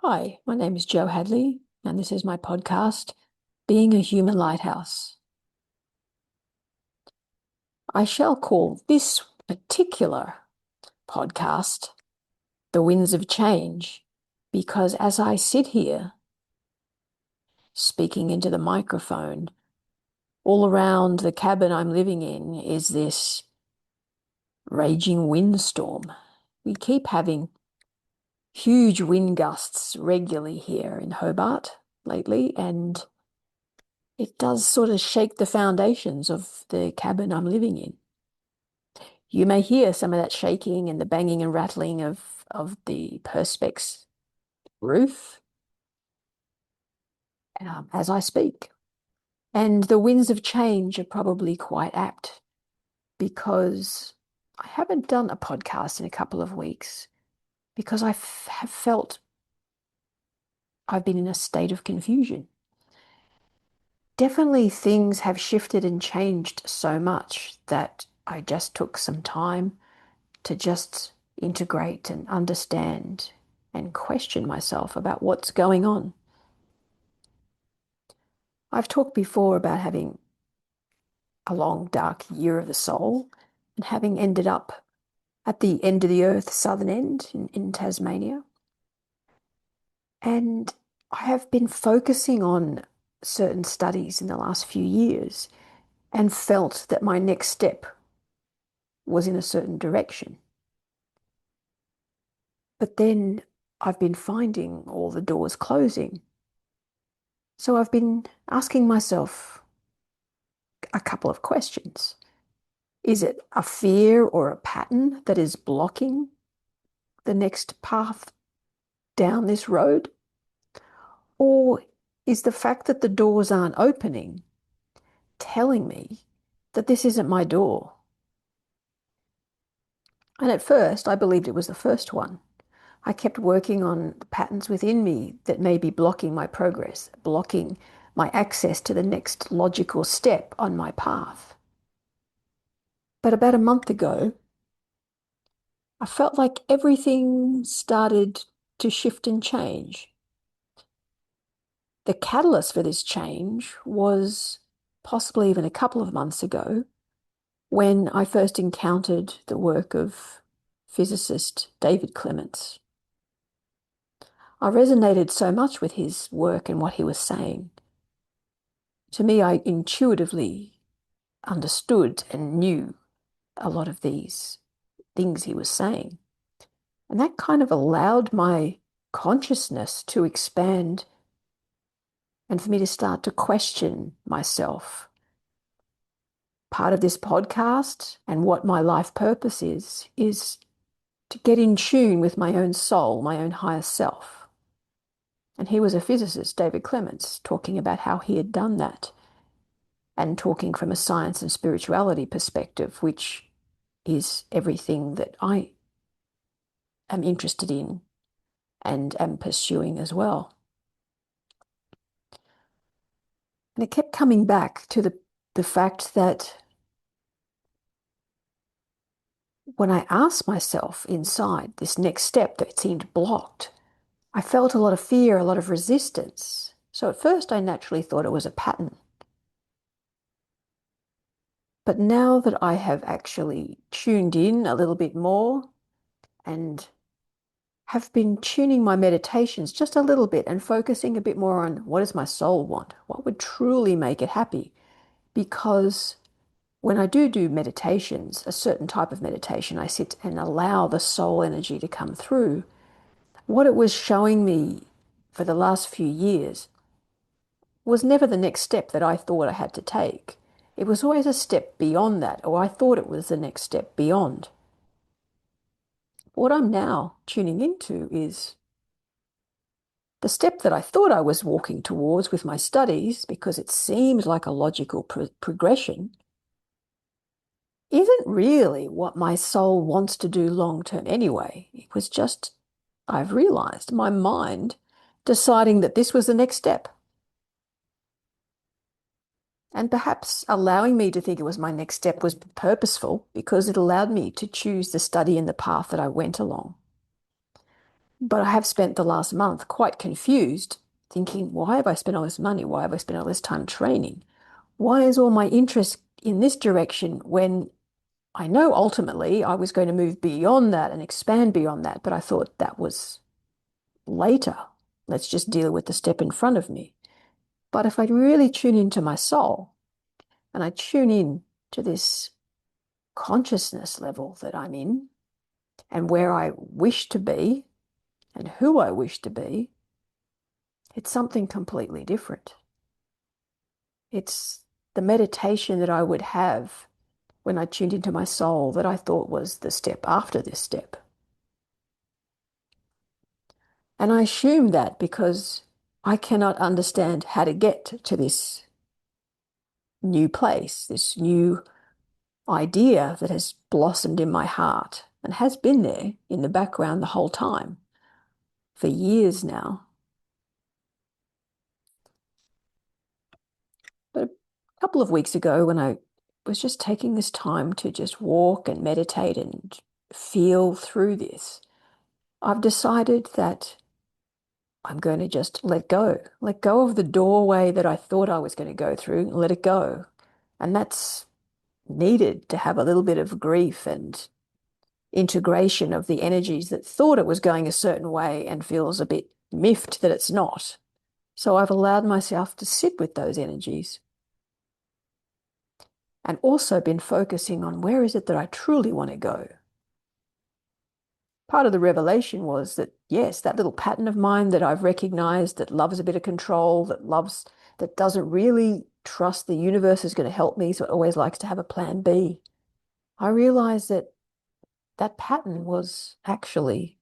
Hi, my name is Jo Hadley, and this is my podcast, Being a Human Lighthouse. I shall call this particular podcast The Winds of Change, because as I sit here speaking into the microphone, all around the cabin I'm living in is this raging windstorm. We keep having huge wind gusts regularly here in Hobart lately, and it does sort of shake the foundations of the cabin I'm living in. You may hear some of that shaking and the banging and rattling of the Perspex roof as I speak. And the winds of change are probably quite apt because I haven't done a podcast in a couple of weeks because have felt I've been in a state of confusion. Definitely things have shifted and changed so much that I just took some time to just integrate and understand and question myself about what's going on. I've talked before about having a long, dark year of the soul and having ended up at the end of the earth, southern end in Tasmania. And I have been focusing on certain studies in the last few years and felt that my next step was in a certain direction. But then I've been finding all the doors closing. So I've been asking myself a couple of questions. Is it a fear or a pattern that is blocking the next path down this road? Or is the fact that the doors aren't opening telling me that this isn't my door? And at first, I believed it was the first one. I kept working on the patterns within me that may be blocking my progress, blocking my access to the next logical step on my path. But about a month ago, I felt like everything started to shift and change. The catalyst for this change was possibly even a couple of months ago when I first encountered the work of physicist David Clements. I resonated so much with his work and what he was saying. To me, I intuitively understood and knew a lot of these things he was saying. And that kind of allowed my consciousness to expand and for me to start to question myself. Part of this podcast and what my life purpose is to get in tune with my own soul, my own higher self. And he was a physicist, David Clements, talking about how he had done that and talking from a science and spirituality perspective, which is everything that I am interested in and am pursuing as well. And it kept coming back to the fact that when I asked myself inside this next step that seemed blocked, I felt a lot of fear, a lot of resistance. So at first I naturally thought it was a pattern. But now that I have actually tuned in a little bit more and have been tuning my meditations just a little bit and focusing a bit more on what does my soul want? What would truly make it happy? Because when I do meditations, a certain type of meditation, I sit and allow the soul energy to come through. What it was showing me for the last few years was never the next step that I thought I had to take. It was always a step beyond that, or I thought it was the next step beyond. What I'm now tuning into is the step that I thought I was walking towards with my studies, because it seemed like a logical progression, isn't really what my soul wants to do long term anyway. It was just, I've realized, my mind deciding that this was the next step. And perhaps allowing me to think it was my next step was purposeful because it allowed me to choose the study and the path that I went along. But I have spent the last month quite confused, thinking, why have I spent all this money? Why have I spent all this time training? Why is all my interest in this direction when I know ultimately I was going to move beyond that and expand beyond that, but I thought that was later. Let's just deal with the step in front of me. But if I really tune into my soul and I tune in to this consciousness level that I'm in and where I wish to be and who I wish to be, it's something completely different. It's the meditation that I would have when I tuned into my soul that I thought was the step after this step. And I assume that because I cannot understand how to get to this new place, this new idea that has blossomed in my heart and has been there in the background the whole time for years now. But a couple of weeks ago, when I was just taking this time to just walk and meditate and feel through this, I've decided that I'm going to just let go of the doorway that I thought I was going to go through, and let it go. And that's needed to have a little bit of grief and integration of the energies that thought it was going a certain way and feels a bit miffed that it's not. So I've allowed myself to sit with those energies and also been focusing on where is it that I truly want to go. Part of the revelation was that, yes, that little pattern of mine that I've recognized that loves a bit of control, that doesn't really trust the universe is going to help me, so it always likes to have a plan B. I realized that that pattern was actually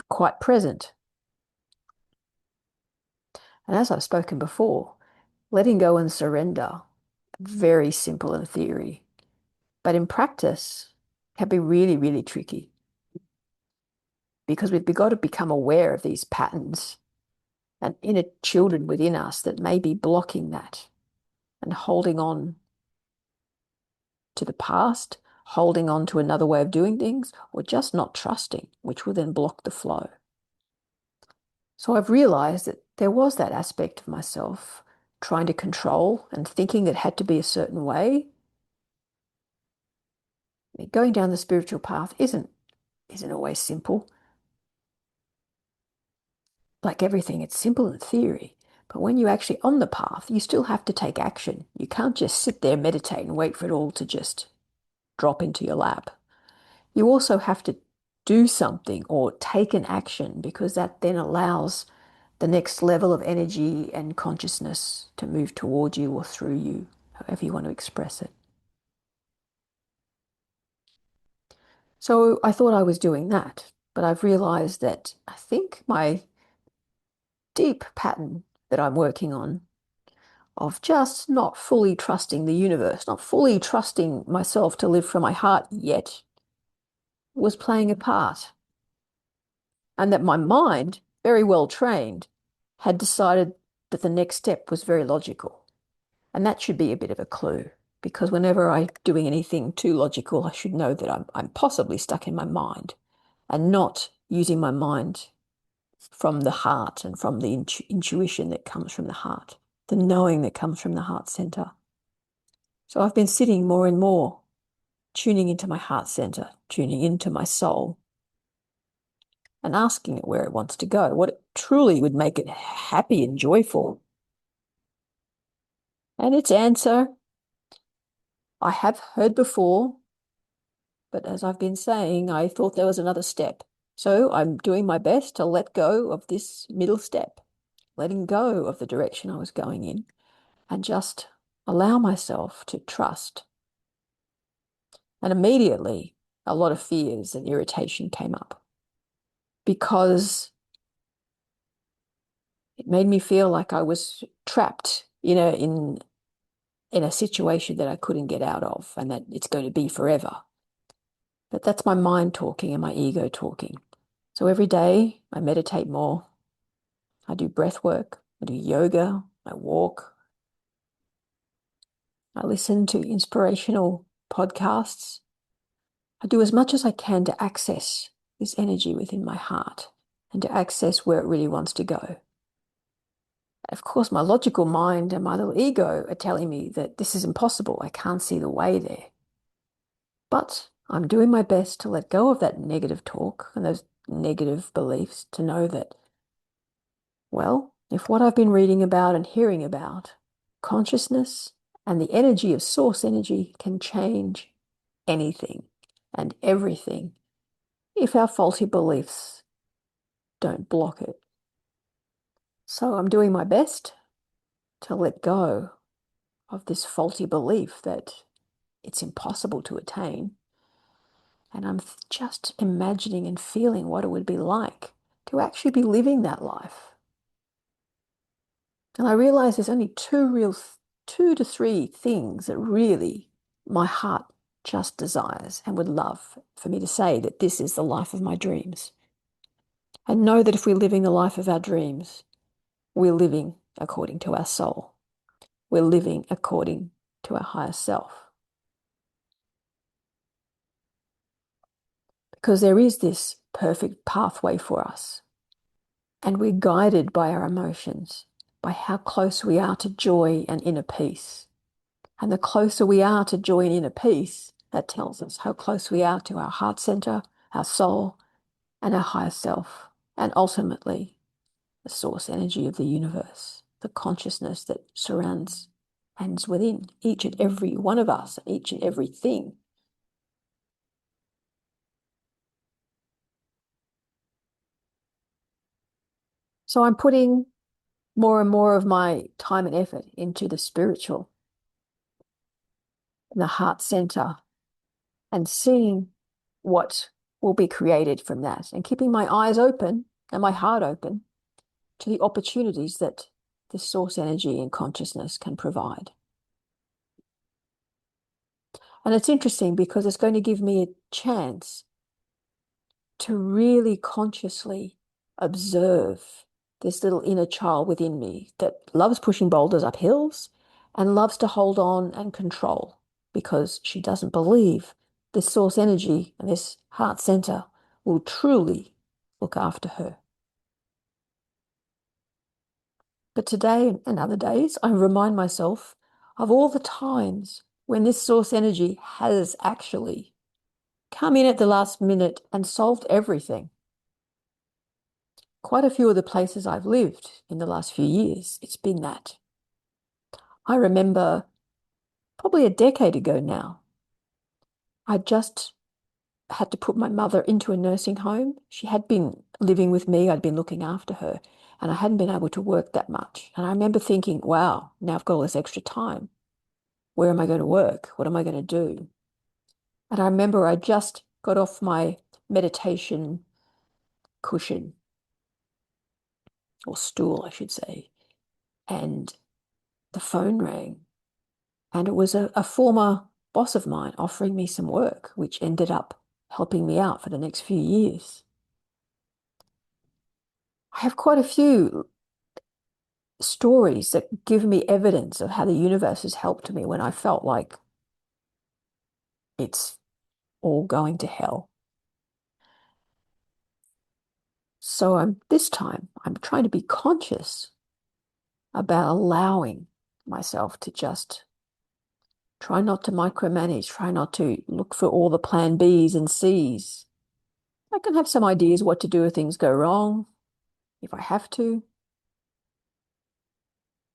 quite present. And as I've spoken before, letting go and surrender, very simple in theory, but in practice can be really, really tricky because we've got to become aware of these patterns and inner children within us that may be blocking that and holding on to the past, holding on to another way of doing things, or just not trusting, which will then block the flow. So I've realized that there was that aspect of myself trying to control and thinking it had to be a certain way. Going down the spiritual path isn't always simple. Like everything, it's simple in theory. But when you're actually on the path, you still have to take action. You can't just sit there, meditate, and wait for it all to just drop into your lap. You also have to do something or take an action because that then allows the next level of energy and consciousness to move toward you or through you, however you want to express it. So I thought I was doing that, but I've realized that I think my deep pattern that I'm working on of just not fully trusting the universe, not fully trusting myself to live from my heart yet, was playing a part. And that my mind, very well trained, had decided that the next step was very logical. And that should be a bit of a clue, because whenever I'm doing anything too logical, I should know that I'm possibly stuck in my mind and not using my mind from the heart and from the intuition that comes from the heart, the knowing that comes from the heart center. So I've been sitting more and more, tuning into my heart center, tuning into my soul, and asking it where it wants to go, what it truly would make it happy and joyful. And its answer, I have heard before, but as I've been saying, I thought there was another step. So I'm doing my best to let go of this middle step, letting go of the direction I was going in, and just allow myself to trust. And immediately, a lot of fears and irritation came up because it made me feel like I was trapped in a situation that I couldn't get out of and that it's going to be forever. But that's my mind talking and my ego talking. So every day I meditate more. I do breath work. I do yoga. I walk. I listen to inspirational podcasts. I do as much as I can to access this energy within my heart and to access where it really wants to go. Of course, my logical mind and my little ego are telling me that this is impossible. I can't see the way there. But I'm doing my best to let go of that negative talk and those negative beliefs to know that, well, if what I've been reading about and hearing about, consciousness and the energy of source energy can change anything and everything if our faulty beliefs don't block it. So I'm doing my best to let go of this faulty belief that it's impossible to attain. And I'm just imagining and feeling what it would be like to actually be living that life. And I realize there's only two to three things that really my heart just desires and would love for me to say that this is the life of my dreams. And know that if we're living the life of our dreams, we're living according to our soul. We're living according to our higher self. Because there is this perfect pathway for us. And we're guided by our emotions, by how close we are to joy and inner peace. And the closer we are to joy and inner peace, that tells us how close we are to our heart center, our soul, and our higher self. And ultimately, the source energy of the universe, the consciousness that surrounds and is within each and every one of us, each and every thing. So I'm putting more and more of my time and effort into the spiritual, the heart center, and seeing what will be created from that, and keeping my eyes open and my heart open to the opportunities that this source energy and consciousness can provide. And it's interesting because it's going to give me a chance to really consciously observe this little inner child within me that loves pushing boulders up hills and loves to hold on and control because she doesn't believe this source energy and this heart center will truly look after her. But today and other days, I remind myself of all the times when this source energy has actually come in at the last minute and solved everything. Quite a few of the places I've lived in the last few years, it's been that. I remember probably a decade ago now, I just had to put my mother into a nursing home. She had been living with me, I'd been looking after her, and I hadn't been able to work that much. And I remember thinking, wow, now I've got all this extra time. Where am I going to work? What am I going to do? And I remember I just got off my meditation cushion, or stool, I should say, and the phone rang. And it was a former boss of mine offering me some work, which ended up helping me out for the next few years. I have quite a few stories that give me evidence of how the universe has helped me when I felt like it's all going to hell. So this time I'm trying to be conscious about allowing myself to just try not to micromanage, try not to look for all the plan Bs and Cs. I can have some ideas what to do if things go wrong, if I have to,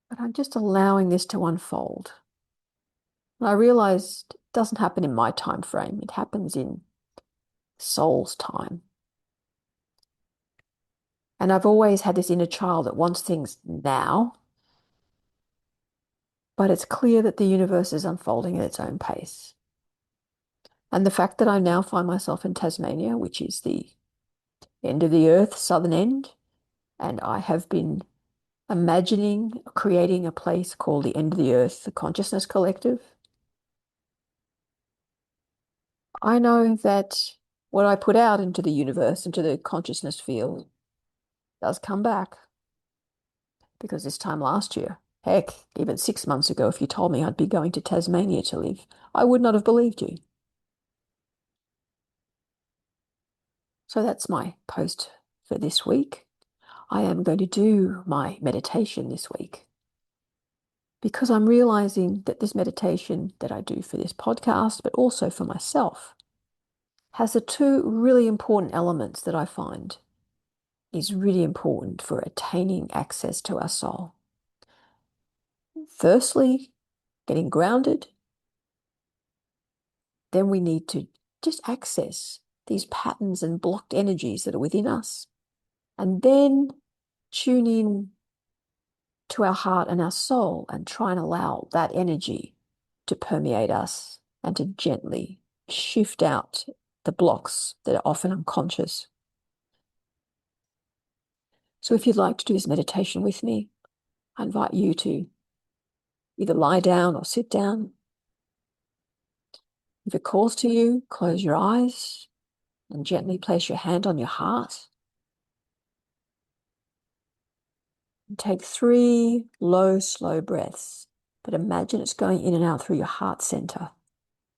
but I'm just allowing this to unfold. And I realized it doesn't happen in my time frame. It happens in soul's time. And I've always had this inner child that wants things now, but it's clear that the universe is unfolding at its own pace. And the fact that I now find myself in Tasmania, which is the end of the earth, southern end, and I have been imagining creating a place called the end of the earth, the Consciousness Collective. I know that what I put out into the universe, into the consciousness field, does come back. Because this time last year, heck, even 6 months ago, if you told me I'd be going to Tasmania to live, I would not have believed you. So that's my post for this week. I am going to do my meditation this week because I'm realizing that this meditation that I do for this podcast, but also for myself, has the two really important elements that I find is really important for attaining access to our soul. Firstly, getting grounded. Then we need to just access these patterns and blocked energies that are within us. And then tune in to our heart and our soul and try and allow that energy to permeate us and to gently shift out the blocks that are often unconscious. So if you'd like to do this meditation with me, I invite you to either lie down or sit down. If it calls to you, close your eyes and gently place your hand on your heart. And take 3 low, slow breaths, but imagine it's going in and out through your heart center.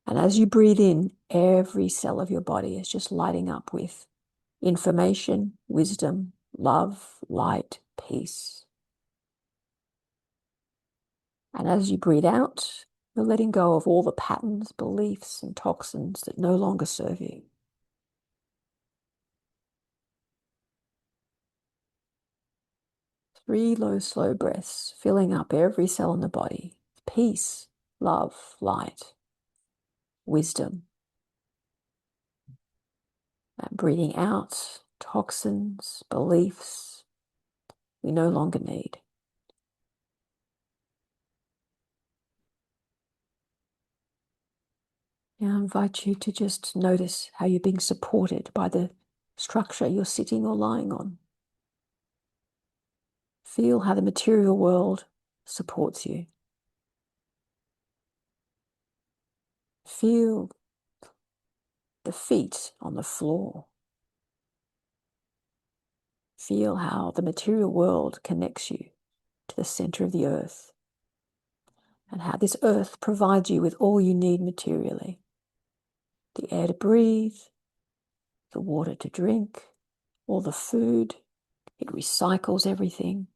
And as you breathe in, every cell of your body is just lighting up with information, wisdom, love, light, peace. And as you breathe out, you're letting go of all the patterns, beliefs, and toxins that no longer serve you. 3 low, slow breaths, filling up every cell in the body. Peace, love, light, wisdom. And breathing out toxins, beliefs we no longer need. Now I invite you to just notice how you're being supported by the structure you're sitting or lying on. Feel how the material world supports you. Feel the feet on the floor. Feel how the material world connects you to the center of the earth, and how this earth provides you with all you need materially. The air to breathe, the water to drink, all the food. It recycles everything.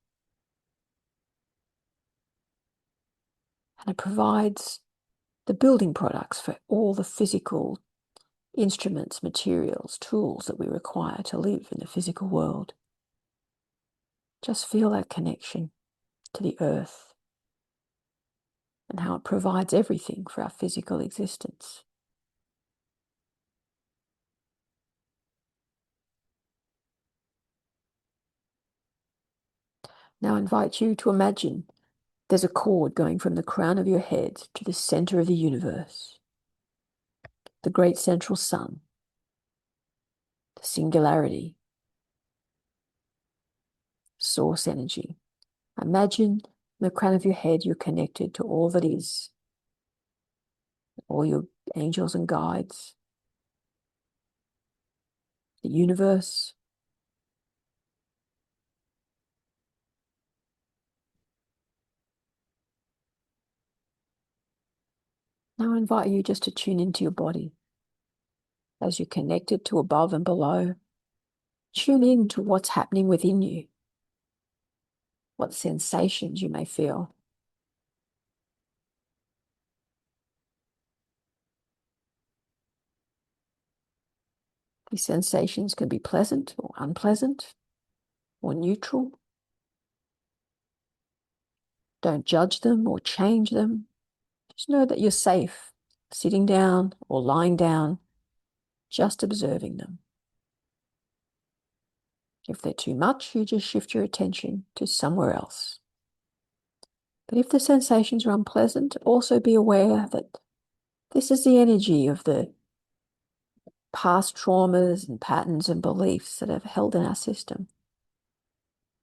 And it provides the building products for all the physical instruments, materials, tools that we require to live in the physical world. Just feel that connection to the earth and how it provides everything for our physical existence. Now I invite you to imagine there's a cord going from the crown of your head to the center of the universe, the great central sun, the singularity, source energy. Imagine the crown of your head, you're connected to all that is, all your angels and guides, the universe. Now I invite you just to tune into your body as you're connected to above and below. Tune in to what's happening within you, what sensations you may feel. These sensations can be pleasant or unpleasant or neutral. Don't judge them or change them. Just know that you're safe sitting down or lying down, just observing them. If they're too much, you just shift your attention to somewhere else. But if the sensations are unpleasant, also be aware that this is the energy of the past traumas and patterns and beliefs that have held in our system.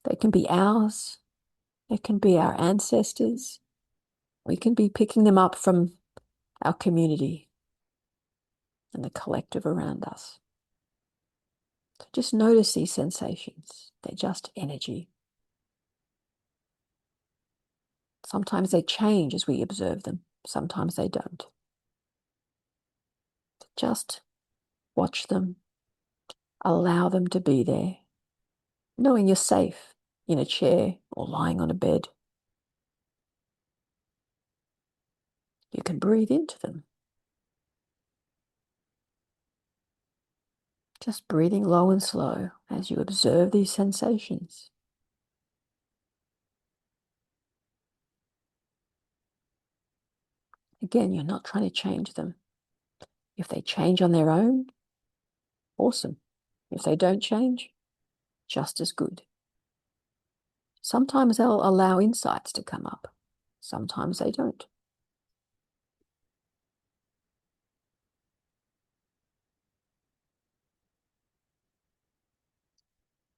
They can be ours. It can be our ancestors. We can be picking them up from our community and the collective around us. So just notice these sensations. They're just energy. Sometimes they change as we observe them. Sometimes they don't. Just watch them, Allow them to be there, knowing you're safe in a chair or lying on a bed. You can breathe into them. Just breathing low and slow as you observe these sensations. Again, you're not trying to change them. If they change on their own, awesome. If they don't change, just as good. Sometimes they'll allow insights to come up. Sometimes they don't.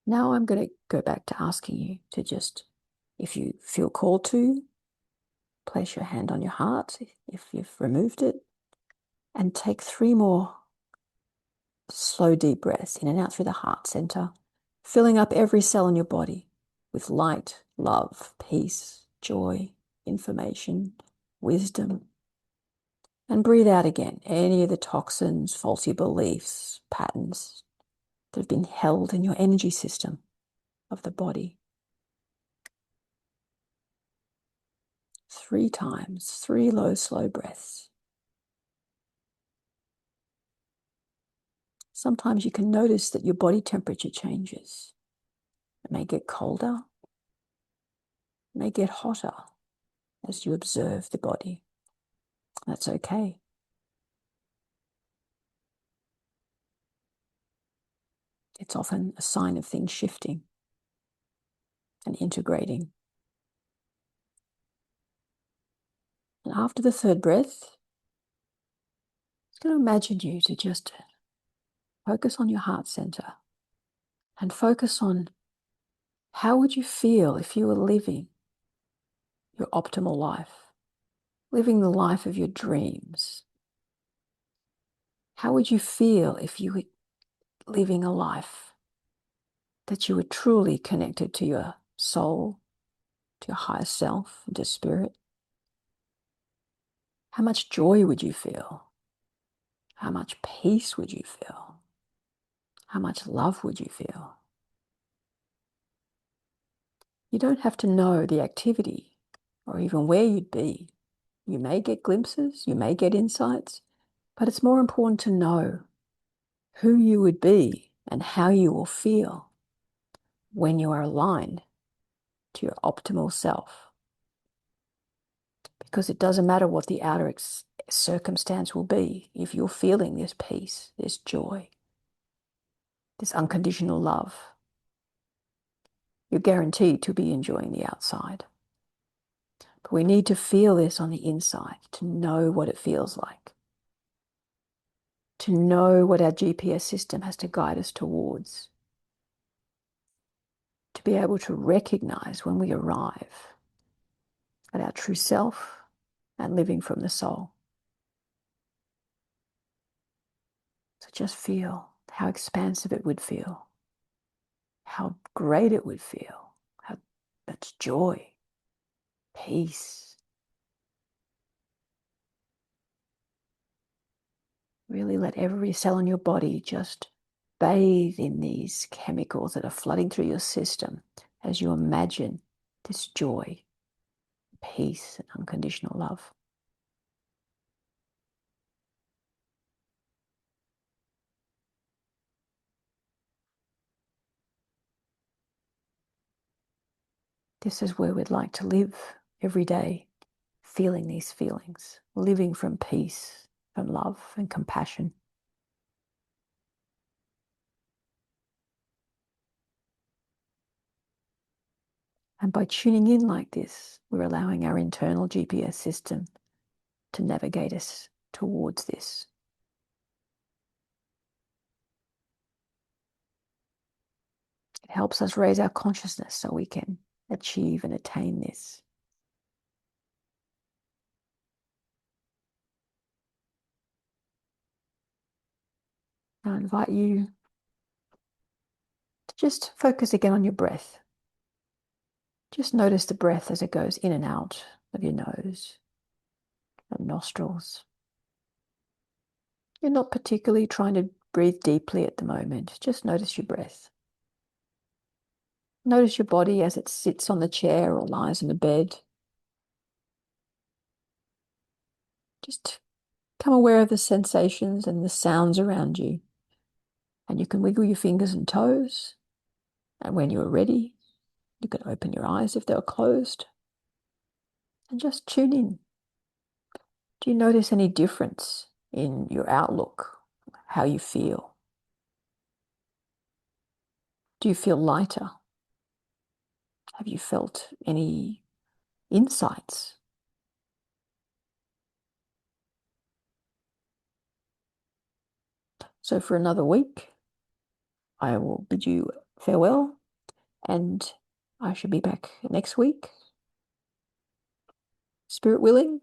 Now I'm going to go back to asking you to just, if you feel called to, place your hand on your heart if you've removed it, and take 3 more slow, deep breaths in and out through the heart center, filling up every cell in your body with light, love, peace, joy, information, wisdom. And breathe out again any of the toxins, faulty beliefs, patterns that have been held in your energy system of the body. 3 times, 3 low, slow breaths. Sometimes you can notice that your body temperature changes. It may get colder, it may get hotter as you observe the body. That's okay. It's often a sign of things shifting and integrating. And after the 3rd breath, I'm going to imagine you to just focus on your heart center and focus on how would you feel if you were living your optimal life, living the life of your dreams. How would you feel if you were living a life that you were truly connected to your soul, to your higher self, and to spirit? How much joy would you feel? How much peace would you feel? How much love would you feel? You don't have to know the activity or even where you'd be. You may get glimpses, you may get insights, but it's more important to know who you would be and how you will feel when you are aligned to your optimal self. Because it doesn't matter what the outer circumstance will be, if you're feeling this peace, this joy, this unconditional love, you're guaranteed to be enjoying the outside. But we need to feel this on the inside to know what it feels like, to know what our GPS system has to guide us towards, to be able to recognize when we arrive at our true self and living from the soul. So just feel how expansive it would feel, how great it would feel, how much joy, peace. Really let every cell in your body just bathe in these chemicals that are flooding through your system as you imagine this joy, peace, and unconditional love. This is where we'd like to live every day, feeling these feelings, living from peace, from love and compassion. And by tuning in like this, we're allowing our internal GPS system to navigate us towards this. It helps us raise our consciousness so we can achieve and attain this. I invite you to just focus again on your breath. Just notice the breath as it goes in and out of your nose and nostrils. You're not particularly trying to breathe deeply at the moment. Just notice your breath. Notice your body as it sits on the chair or lies in the bed. Just become aware of the sensations and the sounds around you. And you can wiggle your fingers and toes. And when you're ready, you can open your eyes if they're closed and just tune in. Do you notice any difference in your outlook, how you feel? Do you feel lighter? Have you felt any insights? So for another week, I will bid you farewell, and I should be back next week, spirit willing,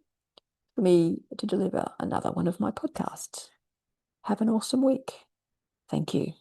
for me to deliver another one of my podcasts. Have an awesome week. Thank you.